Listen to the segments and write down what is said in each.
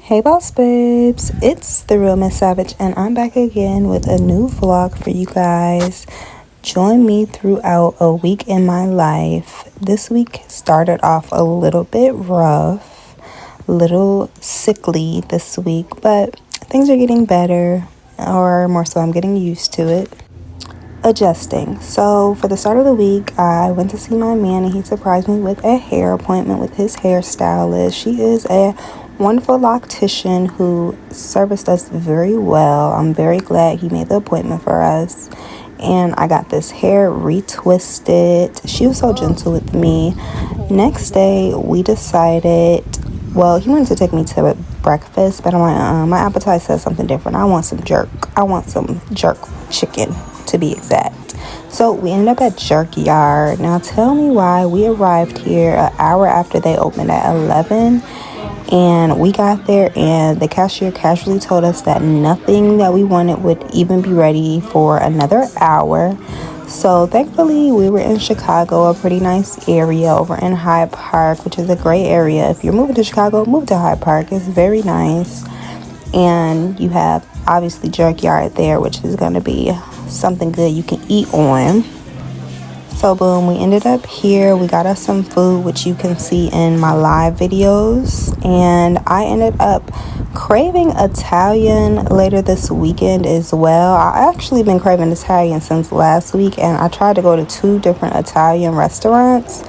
Hey boss babes, it's the real Miss Savage and I'm back again with a new vlog for you guys. Join me throughout a week in my life. This week started off a little bit rough, a little sickly this week, but things are getting better, or more so I'm getting used to it. Adjusting. So for the start of the week, I went to see my man and he surprised me with a hair appointment with his hairstylist. She is a wonderful loctician who serviced us very well. I'm very glad he made the appointment for us. And I got this hair retwisted. She was so gentle with me. Next day, we decided, well, he wanted to take me to breakfast, but I'm like, my appetite says something different. I want some jerk. I want some jerk chicken, to be exact. So we ended up at Jerk Yard. Now tell me why we arrived here an hour after they opened at 11. And we got there and the cashier casually told us that nothing that we wanted would even be ready for another hour. So thankfully we were in Chicago, a pretty nice area over in Hyde Park, which is a great area. If you're moving to Chicago, move to Hyde Park. It's very nice. And you have obviously Jerk Yard there, which is going to be something good you can eat on. So boom, we ended up here. We got us some food, which you can see in my live videos. And I ended up craving Italian later this weekend as well. I actually been craving Italian since last week, and I tried to go to 2 different Italian restaurants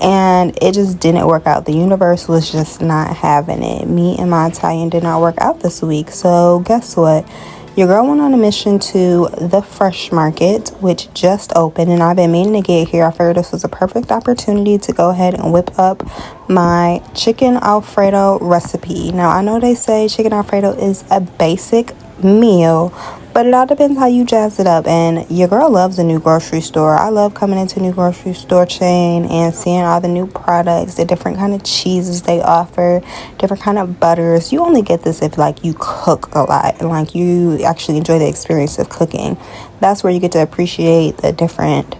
and it just didn't work out. The universe was just not having it. Me and my Italian did not work out this week. So guess what? Your girl went on a mission to the Fresh Market, which just opened, and I've been meaning to get here. I figured this was a perfect opportunity to go ahead and whip up my chicken Alfredo recipe. Now, I know they say chicken Alfredo is a basic meal, but it all depends how you jazz it up. And your girl loves a new grocery store. I love coming into a new grocery store chain and seeing all the new products, the different kind of cheeses they offer, different kind of butters. You only get this if like you cook a lot and like you actually enjoy the experience of cooking. That's where you get to appreciate the different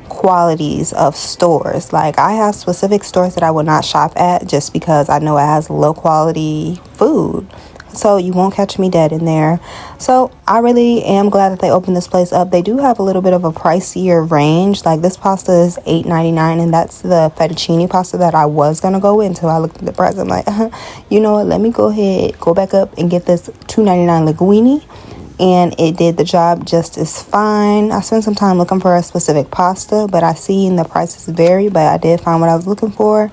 qualities of stores. Like I have specific stores that I will not shop at just because I know it has low quality food. So you won't catch me dead in there. So I really am glad that they opened this place up. They do have a little bit of a pricier range. Like this pasta is $8.99, and that's the fettuccine pasta that I was gonna go with until I looked at the price. I'm like, you know what? Let me go back up and get this $2.99 linguine. And it did the job just as fine. I spent some time looking for a specific pasta, but I seen the prices vary, but I did find what I was looking for.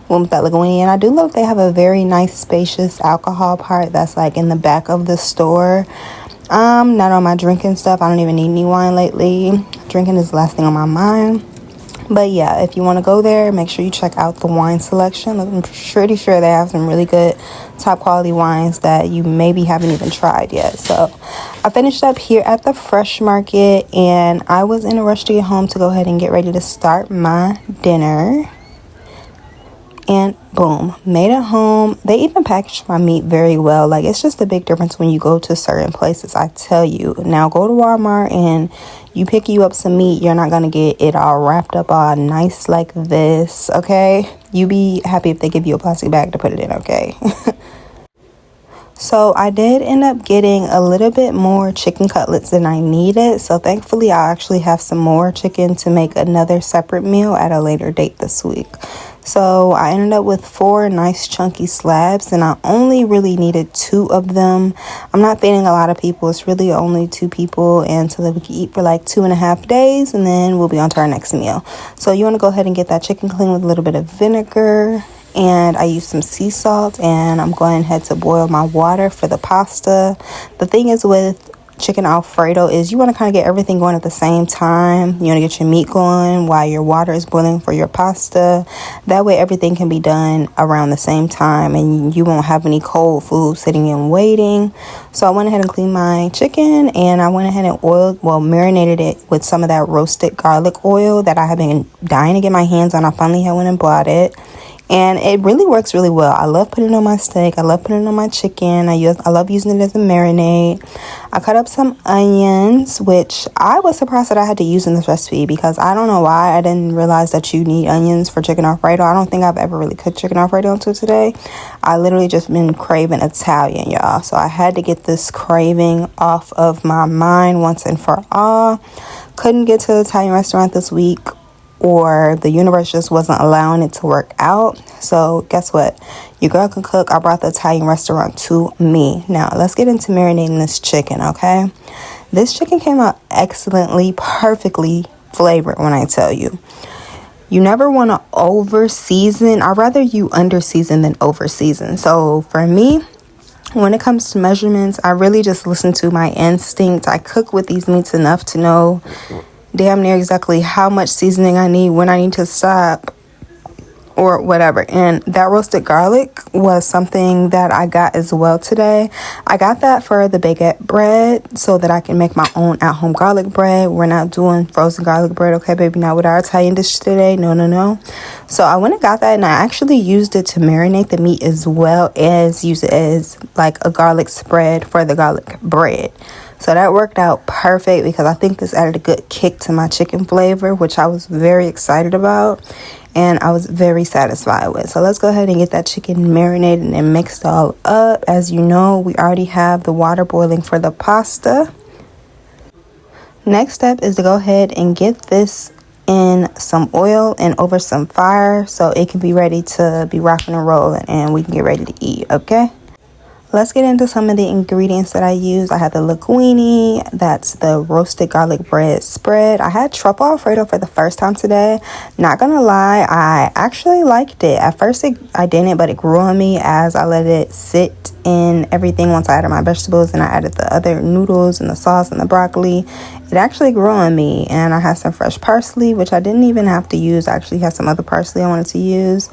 With that linguine. And I do love they have a very nice spacious alcohol part that's like in the back of the store. Not on my drinking stuff. I don't even need any wine lately. Drinking is the last thing on my mind. But yeah, if you want to go there, make sure you check out the wine selection. I'm pretty sure they have some really good top quality wines that you maybe haven't even tried yet. So I finished up here at the Fresh Market, and I was in a rush to get home to go ahead and get ready to start my dinner. And boom, made it home. They even packaged my meat very well. Like, it's just a big difference when you go to certain places, I tell you. Now, go to Walmart and you pick you up some meat. You're not going to get it all wrapped up all nice like this, okay? You be happy if they give you a plastic bag to put it in, okay? So I did end up getting a little bit more chicken cutlets than I needed. So thankfully, I'll actually have some more chicken to make another separate meal at a later date this week. So I ended up with 4 nice chunky slabs, and I only really needed 2 of them. I'm not feeding a lot of people. It's really only 2 people, and so that we can eat for like 2.5 days, and then we'll be on to our next meal. So you want to go ahead and get that chicken clean with a little bit of vinegar. And I used some sea salt, and I'm going ahead to boil my water for the pasta. The thing is with chicken Alfredo is you want to kind of get everything going at the same time. You want to get your meat going while your water is boiling for your pasta. That way everything can be done around the same time and you won't have any cold food sitting and waiting. So I went ahead and cleaned my chicken, and I went ahead and marinated it with some of that roasted garlic oil that I have been dying to get my hands on. I finally went and bought it. And it really works really well. I love putting it on my steak. I love putting it on my chicken. I love using it as a marinade. I cut up some onions, which I was surprised that I had to use in this recipe because I don't know why. I didn't realize that you need onions for chicken Alfredo. I don't think I've ever really cooked chicken Alfredo until today. I literally just been craving Italian, y'all. So I had to get this craving off of my mind once and for all. Couldn't get to the Italian restaurant this week, or the universe just wasn't allowing it to work out. So guess what? Your girl can cook. I brought the Italian restaurant to me. Now let's get into marinating this chicken, okay? This chicken came out excellently, perfectly flavored when I tell you. You never want to over season. I'd rather you under season than over season. So for me, when it comes to measurements, I really just listen to my instinct. I cook with these meats enough to know damn near exactly how much seasoning I need, when I need to stop, or whatever. And that roasted garlic was something that I got as well today. I got that for the baguette bread so that I can make my own at-home garlic bread. We're not doing frozen garlic bread, okay, baby? Not with our Italian dish today. No. So I went and got that, and I actually used it to marinate the meat as well as use it as like a garlic spread for the garlic bread. So that worked out perfect because I think this added a good kick to my chicken flavor, which I was very excited about and I was very satisfied with. So let's go ahead and get that chicken marinated and mixed all up. As you know, we already have the water boiling for the pasta. Next step is to go ahead and get this in some oil and over some fire so it can be ready to be rocking and rolling and we can get ready to eat, okay? Let's get into some of the ingredients that I use. I had the linguine, that's the roasted garlic bread spread. I had truffle Alfredo for the first time today. Not gonna lie, I actually liked it. At first I didn't, but it grew on me as I let it sit in everything. Once I added my vegetables and I added the other noodles and the sauce and the broccoli, it actually grew on me. And I had some fresh parsley, which I didn't even have to use. I actually had some other parsley I wanted to use.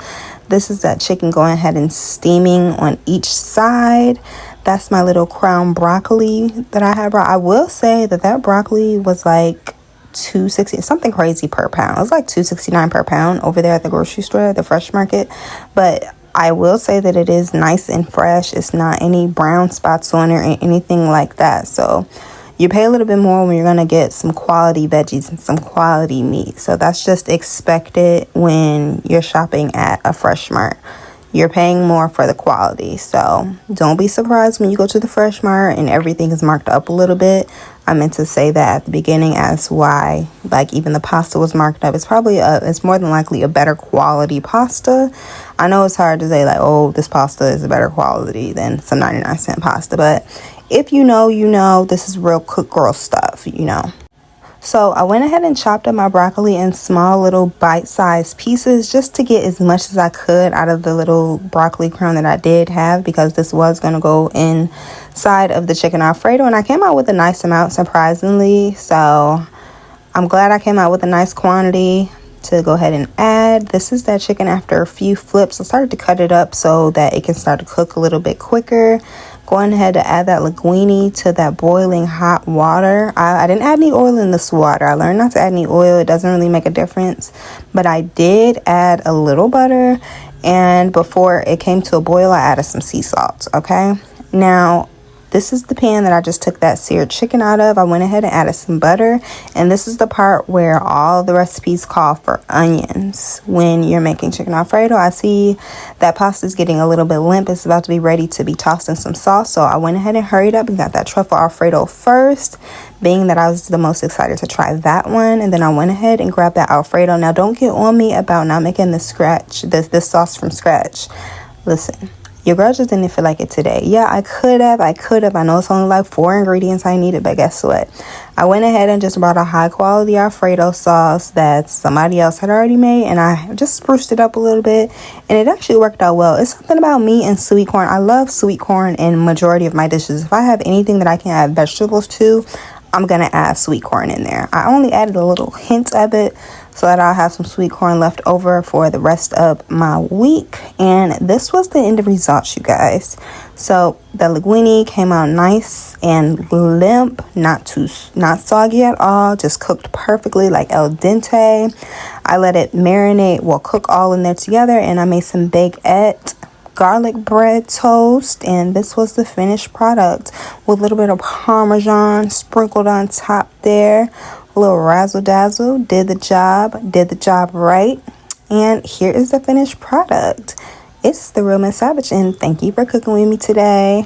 This is that chicken going ahead and steaming on each side. That's my little crown broccoli that I had brought. I will say that broccoli was like $2.60, something crazy per pound. It was like $2.69 per pound over there at the grocery store, the fresh market. But I will say that it is nice and fresh. It's not any brown spots on it or anything like that. So you pay a little bit more when you're going to get some quality veggies and some quality meat. So that's just expected when you're shopping at a Fresh Mart. You're paying more for the quality. So don't be surprised when you go to the Fresh Mart and everything is marked up a little bit. I meant to say that at the beginning as why, like, even the pasta was marked up. It's probably it's more than likely a better quality pasta. I know it's hard to say like, oh, this pasta is a better quality than some 99-cent pasta, but if you know, you know, this is real cook girl stuff, you know. So I went ahead and chopped up my broccoli in small little bite-sized pieces just to get as much as I could out of the little broccoli crown that I did have, because this was going to go inside of the chicken Alfredo, and I came out with a nice amount, surprisingly. So I'm glad I came out with a nice quantity to go ahead and add. This is that chicken after a few flips. I started to cut it up so that it can start to cook a little bit quicker. Going ahead to add that linguine to that boiling hot water. I didn't add any oil in this water. I learned not to add any oil. It doesn't really make a difference. But I did add a little butter. And before it came to a boil, I added some sea salt. Okay. Now, this is the pan that I just took that seared chicken out of. I went ahead and added some butter. And this is the part where all the recipes call for onions when you're making chicken Alfredo. I see that pasta is getting a little bit limp. It's about to be ready to be tossed in some sauce. So I went ahead and hurried up and got that truffle Alfredo first, being that I was the most excited to try that one. And then I went ahead and grabbed that Alfredo. Now, don't get on me about not making this sauce from scratch. Listen. Your girl just didn't feel like it today. Yeah, I could have. I know it's only like 4 ingredients I needed, but guess what? I went ahead and just bought a high quality Alfredo sauce that somebody else had already made, and I just spruced it up a little bit, and it actually worked out well. It's something about me and sweet corn. I love sweet corn in majority of my dishes. If I have anything that I can add vegetables to, I'm gonna add sweet corn in there. I only added a little hint of it so that I'll have some sweet corn left over for the rest of my week. And this was the end result, you guys. So the linguine came out nice and limp, not soggy at all, just cooked perfectly, like al dente. I let it marinate, cook all in there together, and I made some baguette garlic bread toast, and this was the finished product with a little bit of parmesan sprinkled on top there. A little razzle dazzle. Did the job right. And here is the finished product. It's the Real Miss Savage, and thank you for cooking with me today.